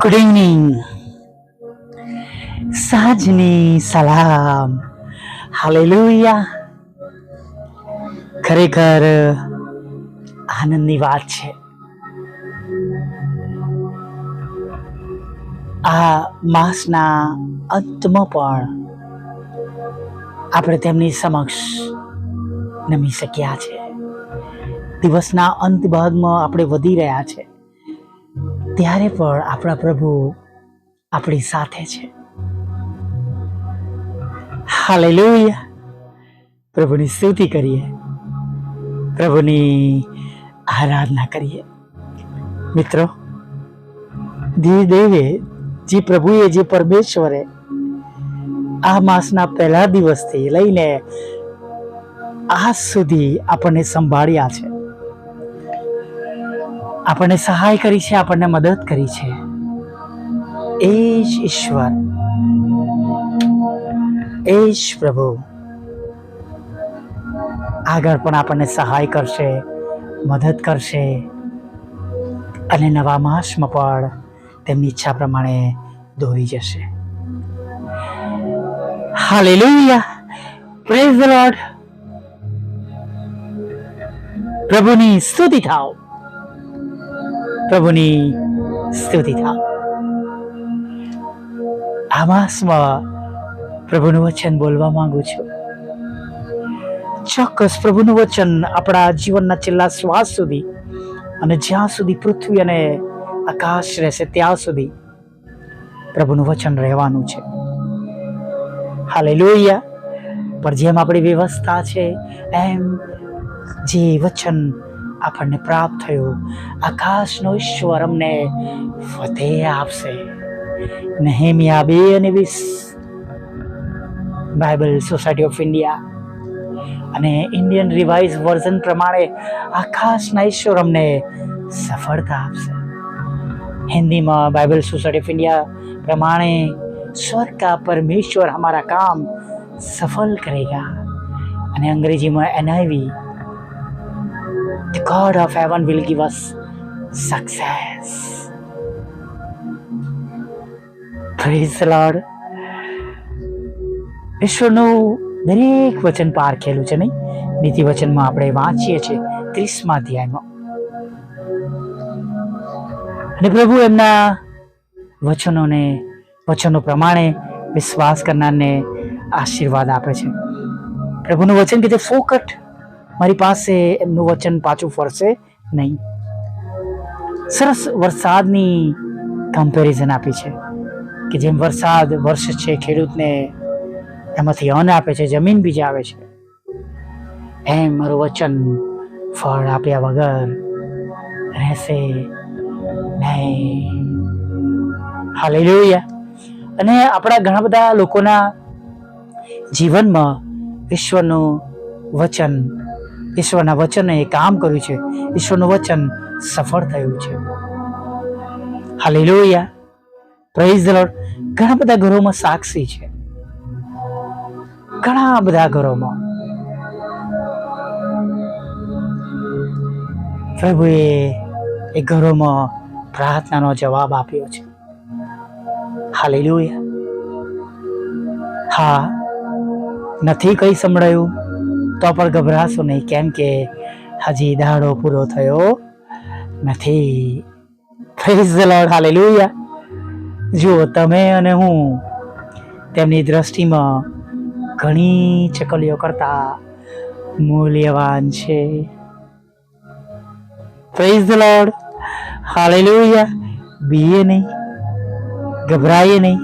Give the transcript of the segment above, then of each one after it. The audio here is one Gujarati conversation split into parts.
ગુડ ઇવનિંગ, સાંજની સલામ. હાલેલુયા. ખરેખર આનંદની વાત છે. આ માસના અંતમાં પણ આપણે તેમની સમક્ષ નમી શક્યા છે. દિવસના અંત ભાગમાં આપણે વધી રહ્યા છે, ત્યારે પણ આપણા પ્રભુ આપણી સાથે છે. હાલેલુયા. પ્રભુની સ્તુતિ કરીએ, પ્રભુની આરાધના કરીએ. મિત્રો, દેવે જે પ્રભુએ, જે પરમેશ્વરે આ માસના પહેલા દિવસથી લઈને આજ સુધી આપણને સંભાળ્યા છે, આપણને સહાય કરી છે, આપણને મદદ કરી છે, એ જ ઈશ્વર, એ જ પ્રભુ આગળ પણ આપણને સહાય કરશે, મદદ કરશે અને નવા માસમાં પણ તેમની ઈચ્છા પ્રમાણે દોરી જશે. હાલેલુયા. Praise the lord. પ્રભુની સ્તુતિ થાવ, પ્રભુની સ્તુતિ થાવ. આ માસમાં પ્રભુનું વચન બોલવા માંગુ છું. ચોક્કસ પ્રભુનું વચન આપણા જીવનના છેલ્લા શ્વાસ સુધી અને જ્યાં સુધી પૃથ્વી અને આકાશ રહેશે ત્યાં સુધી પ્રભુનું વચન રહેવાનું છે. હાલેલુયા. પણ જેમ આપણી વ્યવસ્થા છે એમ જે વચન આપણને પ્રાપ્ત થયું, આકાશનો ઈશ્વર અમને ફતેહ આપશે. નેહેમિયા 2:20 બાઇબલ સોસાયટી ઓફ ઇન્ડિયા અને ઇન્ડિયન રિવાઇઝ વર્ઝન પ્રમાણે આકાશના ઈશ્વર અમને સફળતા આપશે. हिंदी में बाइबल सोसाइटी ऑफ इंडिया प्रमाणे स्वर्ग का परमेश्वर हमारा काम सफल करेगा. અને અંગ્રેજીમાં NIV, the God of heaven will give us success. Praise the Lord. ઈશ્વરનું દરેક વચન પારખેલું છે, નહીં? નીતિ વચનમાં આપણે વાંચીએ છીએ 30મા અધ્યાયમાં. અને પ્રભુ એમના વચનો પ્રમાણે વિશ્વાસ કરનારને આશીર્વાદ આપે છે. પ્રભુનું વચન કે જે ફોકટ મારી પાસે એમનું વચન પાછું ફરશે નહીં. સરસ વરસાદની કમ્પેરિઝન આપી છે કે જેમ વરસાદ વર્ષ છે, ખેડૂતને એમાંથી અન્ન આપે છે, જમીન બીજ આવે છે, એમ મારું વચન ફળ આપ્યા વગર રહેશે નહીં. હાલેલુયા. અને આપણા ઘણા બધા લોકોના જીવનમાં ઈશ્વરના વચને કામ કર્યું છે. ઈશ્વરનું વચન સફળ થયું છે. હાલેલુયા. Praise the lord. ઘણા બધા ઘરોમાં સાક્ષી છે, ઘણા બધા ઘરોમાં પ્રભુએ એ ઘરોમાં પ્રાર્થનાનો જવાબ આપ્યો છે. હાલેલુયા. હા, નથી કઈ સંભળાયું તો પણ ગભરાશો નહીં, કેમ કે હજી દાડો પૂરો થયો નથી. Praise the lord. હાલેલુયા. જુઓ, તમે અને હું તેમની દ્રષ્ટિમાં ઘણી ચકલીઓ કરતા મૂલ્યવાન છે. Praise the lord. Hallelujah. BA નહીં, ગભરાઈએ નહીં.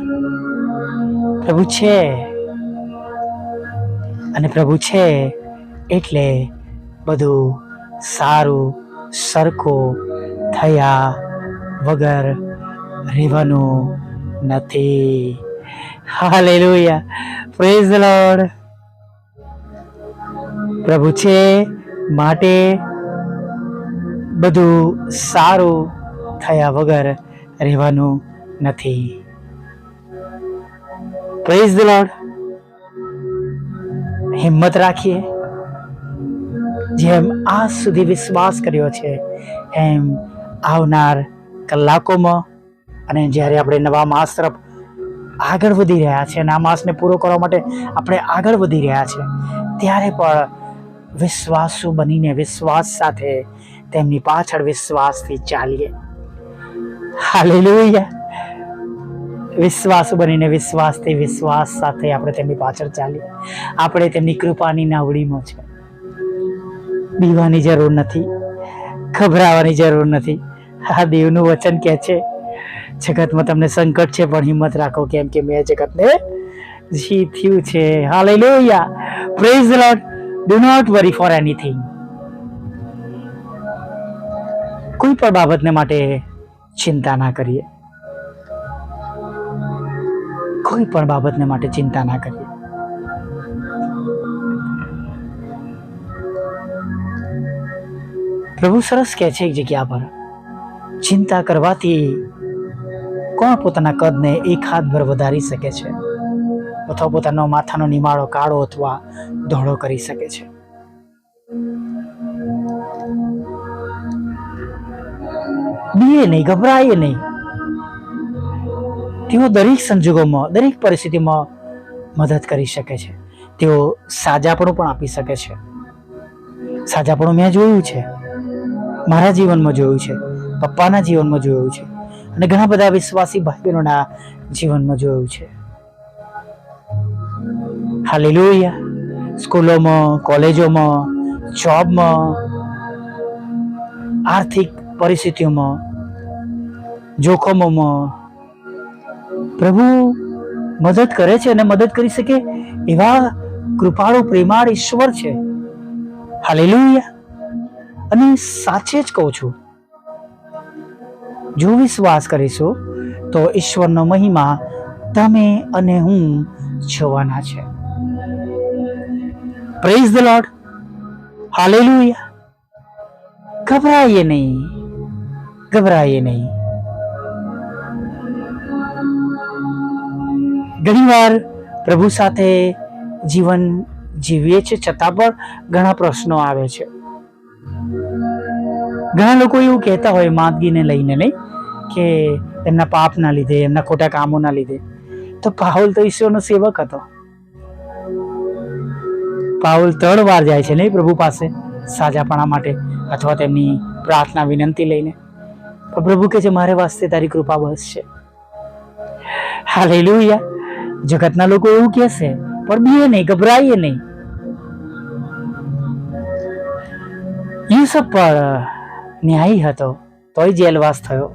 પ્રભુ છે, અને પ્રભુ છે એટલે બધું સારું સરખું થયા વગર રહેવાનું નથી. હાલેલુયા. Praise the lord. પ્રભુ છે માટે બધું સારું થયા વગર રહેવાનું નથી. Praise the lord. હિંમત રાખીએ. જેમ આજ સુધી વિશ્વાસ કર્યો છે એમ આવનાર કલાકોમાં અને જ્યારે આપણે નવા માસ તરફ આગળ વધી રહ્યા છે અને આ માસને પૂરો કરવા માટે આપણે આગળ વધી રહ્યા છે, ત્યારે પણ વિશ્વાસુ બનીને વિશ્વાસ સાથે તેમની પાછળ વિશ્વાસથી ચાલીએ. હાલેલુયા. વિશ્વાસુ બનીને વિશ્વાસથી વિશ્વાસ સાથે આપણે તેમની પાછળ ચાલીએ. આપણે તેમની કૃપાની નાવડીમાં છે. બીવાની જરૂર નથી, ગભરાવાની જરૂર નથી. આ દેવનું વચન કહે છે, જગતમાં તમને સંકટ છે પણ હિંમત રાખો, કેમ કે મેં જગતને જીત્યું છે. Hallelujah. Praise the lord. Do not worry for anything. કોઈ પણ બાબતને માટે ચિંતા ના કરીએ. કોઈ પણ બાબતને માટે ચિંતા ના કરીએ. પ્રભુ સરસ કહે છે એક જગ્યા પર, ચિંતા કરવાથી કોણ પોતાના કદને એક હાથ ભર વધારી શકે છે અથવા પોતાનો માથાનો નિમાળો કાળો અથવા ધોળો કરી શકે છે. બીએ નહીં, ગભરાઈએ નહીં. તેઓ દરેક સંજોગોમાં, દરેક પરિસ્થિતિમાં મદદ કરી શકે છે. તેઓ સાજાપણું પણ આપી શકે છે. સાજાપણું મેં જોયું છે, મારા જીવનમાં જોયું છે, પપ્પાના જીવનમાં જોયું છે અને ઘણા બધા વિશ્વાસી ભાઈ બહેનોના જીવનમાં જોયું છે. હાલેલુયા. સ્કૂલોમાં, કોલેજોમાં, જોબમાં, આર્થિક પરિસ્થિતિઓમાં, જોખમોમાં પ્રભુ મદદ કરે છે અને મદદ કરી શકે એવા કૃપાળુ પ્રેમાળ ઈશ્વર છે. હાલેલુયા. અને સાચે જ કહું છું, જો વિશ્વાસ કરીશું તો ઈશ્વરનો મહિમા તમે અને હું જોવાના છે. Praise the lord. હાલેલુયા. ગભરાઈએ નહીં, ગભરાઈએ નહીં. ઘણીવાર પ્રભુ સાથે જીવન જીવીએ છીએ છતાં પણ ઘણા પ્રશ્નો આવે છે. ઘણા લોકો એવું કહેતા હોય માંદગીને લઈને, નહીં કે એમના પાપના લીધે, એમના ખોટા કામોના લીધે. તો પાઉલ તો ઈશ્વરનો સેવક હતો. પાઉલ 3 વાર જાય છે નહીં પ્રભુ પાસે સાજાપણા માટે અથવા તેમની પ્રાર્થના વિનંતી લઈને. પણ પ્રભુ કહે છે મારે વાસ્તે તારી કૃપા બસ છે. હાલેલુયા. જગતના લોકો એવું કહેશે પણ બીએ નહીં, ગભરાઈએ નહીં. યુસુફ પર ન્યાયી હતો તોય જેલવાસ થયો.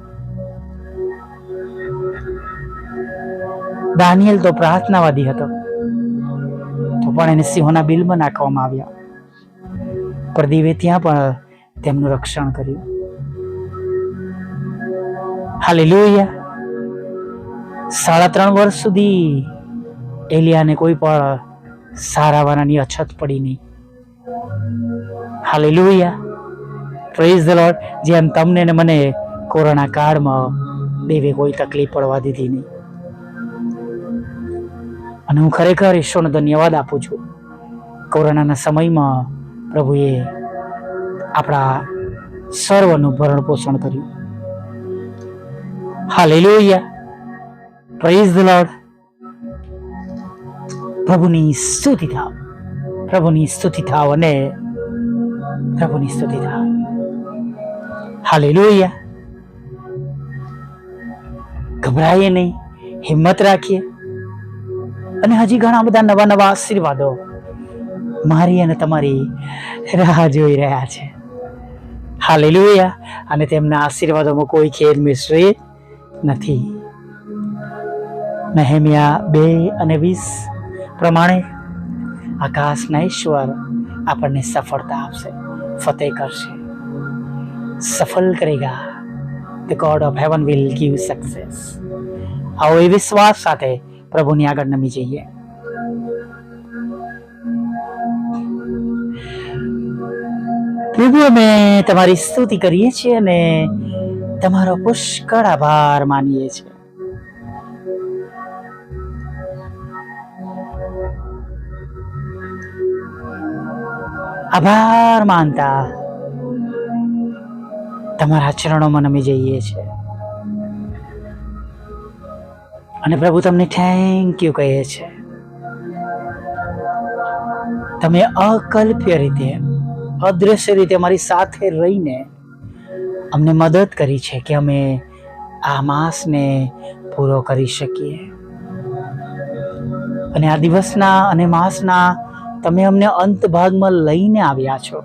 દાનિયેલ તો પ્રાર્થનાવાદી હતો તો પણ એને સિંહોના બિલમાં નાખવામાં આવ્યા. પ્રદીપે ત્યાં પણ તેમનું રક્ષણ કર્યું. હાલેલુયા. 3.5 વર્ષ સુધી એલિયાને કોઈ પણ સારા વાનાની અછત પડી નહીં. હાલેલુયા. Praise the lord. જેમ તમને ને મને કોરોના કાળમાં દેવે કોઈ તકલીફ પડવા દીધી નહીં. અને હું ખરેખર ઈશ્વરનો ધન્યવાદ આપું છું. કોરોનાના સમયમાં પ્રભુએ આપણા સર્વનું ભરણ પોષણ કર્યું. હાલેલુયા. Praise the lord. પ્રભુની સ્તુતિ થાવ, પ્રભુની સ્તુતિ થાવ અને પ્રભુની સ્તુતિ થાવ. હાલેલુયા. ગભરાઈએ નહીં, હિંમત રાખીએ. અને હજી ઘણા બધા નવા નવા આશીર્વાદો મારી અને તમારી રાહ જોઈ રહ્યા છે. હાલેલુયા. અને તેમના આશીર્વાદોમાં કોઈ ખેર મિશ્રી નથી. નહેમિયા 2:20 પ્રમાણે આકાશના ઈશ્વર આપણને સફળતા આપશે, ફતેહ કરશે, સફળ કરેગા. The god of heaven will give success. આવો એ વિશ્વાસ સાથે પ્રભુની આગળ નમી જઈએ. પ્રભુ અમે તમારી સ્તુતિ કરીએ છીએ અને તમારો પુષ્કળ આભાર માનીએ છીએ. આભાર માનતા તમારા ચરણોમાં નમી જઈએ છીએ અને પ્રભુ તમને થેન્ક યુ કહીએ છીએ. તમે અકલ્પ્ય રીતે, અદ્રશ્ય રીતે અમારી સાથે રહીને અમને મદદ કરી છે કે અમે આ માસને પૂરો કરી શકીએ. અને આ દિવસના અને માસના તમે અમને અંત ભાગમાં લઈને આવ્યા છો.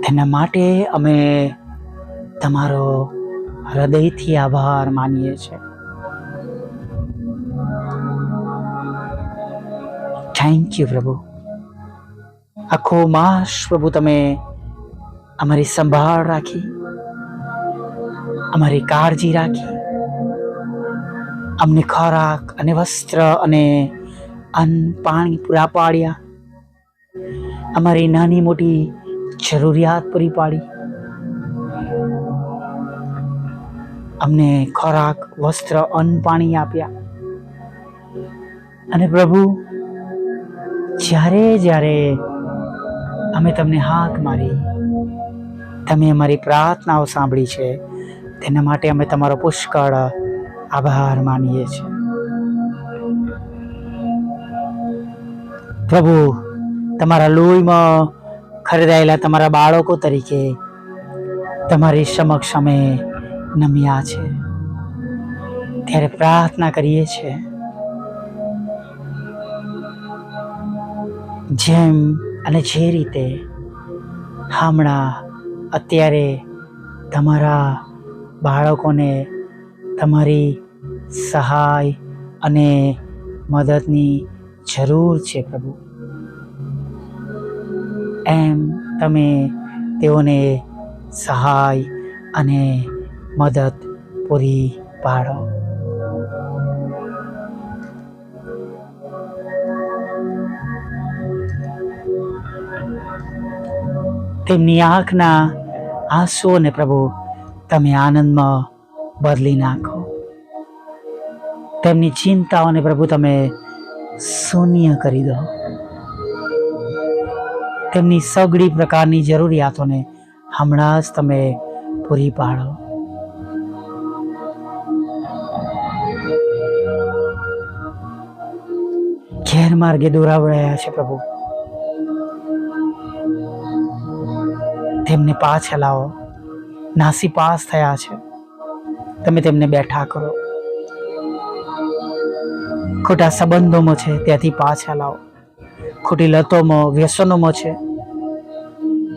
તેના માટે અમે તમારો હૃદયથી આભાર માનીએ છીએ. થેન્ક યુ પ્રભુ. આખો માસ પ્રભુ તમે અમારી સંભાળ રાખી, અમારી કાળજી રાખી, અમને ખોરાક અને વસ્ત્ર અને અન્ન પાણી પૂરા પાડ્યા, અમારી નાની મોટી જરૂરિયાત પૂરી પાડી, અમને ખોરાક વસ્ત્ર અન્ન પાણી આપ્યા. અને પ્રભુ જ્યારે જ્યારે અમે તમને હાક મારી, તમે અમારી પ્રાર્થનાઓ સાંભળી છે, તેના માટે અમે તમારો પુષ્કળ આભાર માનીએ છીએ. પ્રભુ તમારા લોહીમાં ખરીદાયેલા તમારા બાળકો તરીકે તમારી સમક્ષ અમે નમ્યા છે, ત્યારે પ્રાર્થના કરીએ છીએ જેમ અને જે રીતે હમણાં અત્યારે તમારા બાળકોને તમારી સહાય અને મદદની જરૂર છે પ્રભુ, એમ તમે તેઓને સહાય અને મદદ પૂરી પાડો. તેમની આંખના આંસુઓને પ્રભુ તમે આનંદમાં બદલી નાખો. તેમની ચિંતાઓને પ્રભુ તમે શૂન્ય કરી દો. તેમની સગળી પ્રકારની જરૂરિયાતોને હમણાં જ તમે પૂરી પાડો. ગેરમાર્ગે દોરાવડાયા છે પ્રભુ, તેમને પાછા લાવો. નાસી પાસ થયા છે, તમે તેમને બેઠા કરો. ખોટા સંબંધોમાં છે ત્યાંથી પાછા લાવો. ખોટી લતોમાં, વ્યસનોમાં છે,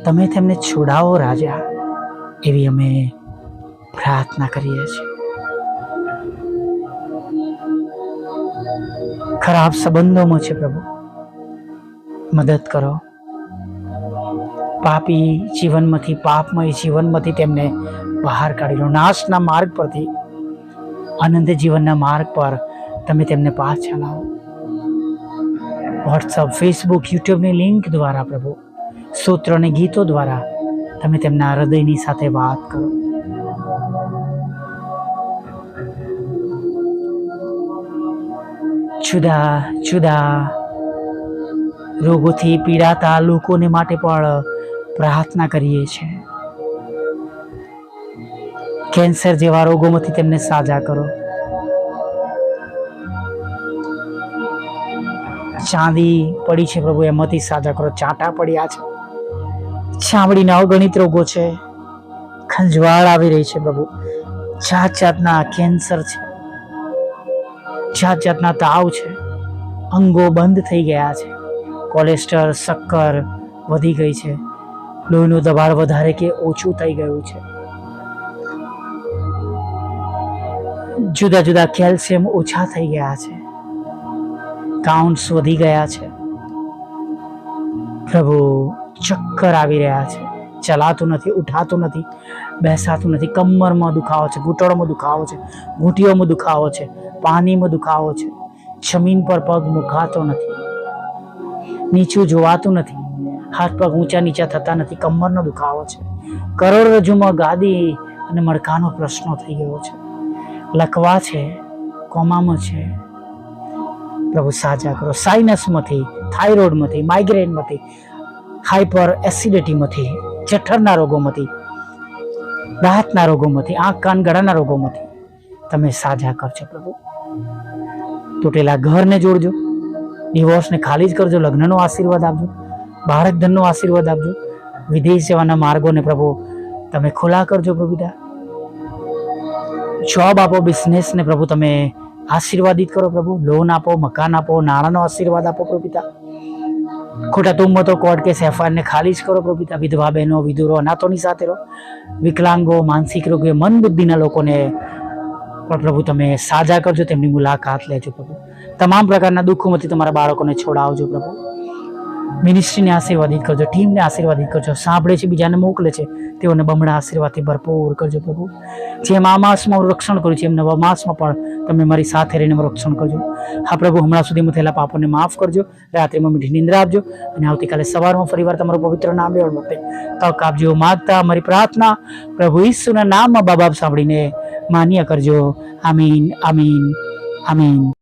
તમે તેમને છોડાવો રાજા, એવી અમે પ્રાર્થના કરીએ છીએ. ખરાબ સંબંધોમાં છે પ્રભુ, મદદ કરો. પાપી જીવનમાંથી, પાપમય જીવનમાંથી તેમને બહાર કાઢી લો. નાશના માર્ગ પરથી આનંદ જીવનના માર્ગ પર તમે તેમને પાછા લાવો. વોટ્સઅપ, ફેસબુક, યુટ્યુબની લિંક દ્વારા પ્રભુ, સૂત્રો અને ગીતો દ્વારા તમે તેમના હૃદયની સાથે વાત કરો. જુદા જુદા રોગોથી પીડાતા લોકોને માટે પણ પ્રાર્થના કરીએ છીએ. કેન્સર જેવા રોગોમાંથી તેમને સાજા કરો. ચાંદી પડી છે પ્રભુ, એમાંથી સાજા કરો. ચાંટા પડ્યા છે, ચામડીના અગણિત રોગો છે, ખંજવાળ આવી રહી છે પ્રભુ, જાત જાતના કેન્સર છે, જાત જાતના તાવ છે, અંગો બંધ થઈ ગયા છે, કોલેસ્ટ્રોલ, શક્કર વધી ગઈ છે, લોહીનું દબાણ વધારે કે ઓછું થઈ ગયું છે, જુદા જુદા કેલ્શિયમ ઓછા થઈ ગયા છે, કાઉન્ટ્સ વધી ગયા છે પ્રભુ, ચક્કર આવી રહ્યા છે, ચલાતું નથી, ઉઠાતું નથી, બેસાતું નથી, કમરમાં દુખાવો છે, ઘૂંટણમાં દુખાવો છે, ઘૂંટીઓમાં દુખાવો છે, પાણીમાં દુખાવો છે, જમીન પર પગ મુકાતો નથી, નીચું જોવાતું નથી, હાથ પગ ઊંચા નીચા થતા નથી, કમરનો દુખાવો છે, કરોડરજ્જુમાં ગાદી અને મણકાનો પ્રશ્ન થઈ ગયો છે, લકવા છે, કોમામાં છે પ્રભુ, સાજા કરો. સાઇનસમાંથી, થાઇરોઇડમાંથી, માઇગ્રેનમાંથી, હાઇપર એસિડિટીમાંથી, જઠરના રોગોમાંથી દાંતના રોગોમાંથી, આંખ કાન ગળાના રોગોમાંથી તમે સાજા કરજો પ્રભુ. તૂટેલા ઘરને જોડજો, ડિવોર્સને ખાલી જ કરજો, લગ્નનો આશીર્વાદ આપજો, બાળક ધનનો આશીર્વાદ આપજો, વિદેશ જવાના માર્ગોને પ્રભુ તમે ખુલ્લા કરજો પ્રભુ પિતા. જોબ આપો, બિઝનેસને પ્રભુ તમે આશીર્વાદિત કરો પ્રભુ. લોન આપો, મકાન આપો, નાણાંનો આશીર્વાદ આપો પ્રભુ પિતા. ખોટા તુમ્મતો, કોર્ટ કેસ, એફઆઈઆરને ખાલી જ કરો પ્રભુ પિતા. વિધવા બહેનો, વિધુરો, અનાથોની સાથે રહો. વિકલાંગો, માનસિક રોગીઓ, મન બુદ્ધિના લોકોને પણ પ્રભુ તમે સાજા કરજો, તેમની મુલાકાત લેજો પ્રભુ. તમામ પ્રકારના દુઃખોમાંથી તમારા બાળકોને છોડાવજો પ્રભુ. મિનિસ્ટ્રીને આશીર્વાદિત કરજો, ટીમને આશીર્વાદિત કરજો. સાંભળે છે, બીજાને મોકલે છે, તેઓને બમણા આશીર્વાદથી ભરપૂર કરજો પ્રભુ. જેમ આ માસમાં હું રક્ષણ કરું છું, એમ નવા માસમાં પણ તમે મારી સાથે રહીને રક્ષણ કરજો. હા પ્રભુ, હમણાં સુધીમાં થયેલા પાપોને માફ કરજો, રાત્રિમાં મીઠી નિંદ્રા આપજો, અને આવતીકાલે સવારમાં ફરીવાર તમારું પવિત્ર નામ લેવા માટે તક આપજો. માગતા મારી પ્રાર્થના પ્રભુ ઈસુના નામમાં બાપ સાંભળીને માન્ય કરજો. આમીન, આમીન, આમીન.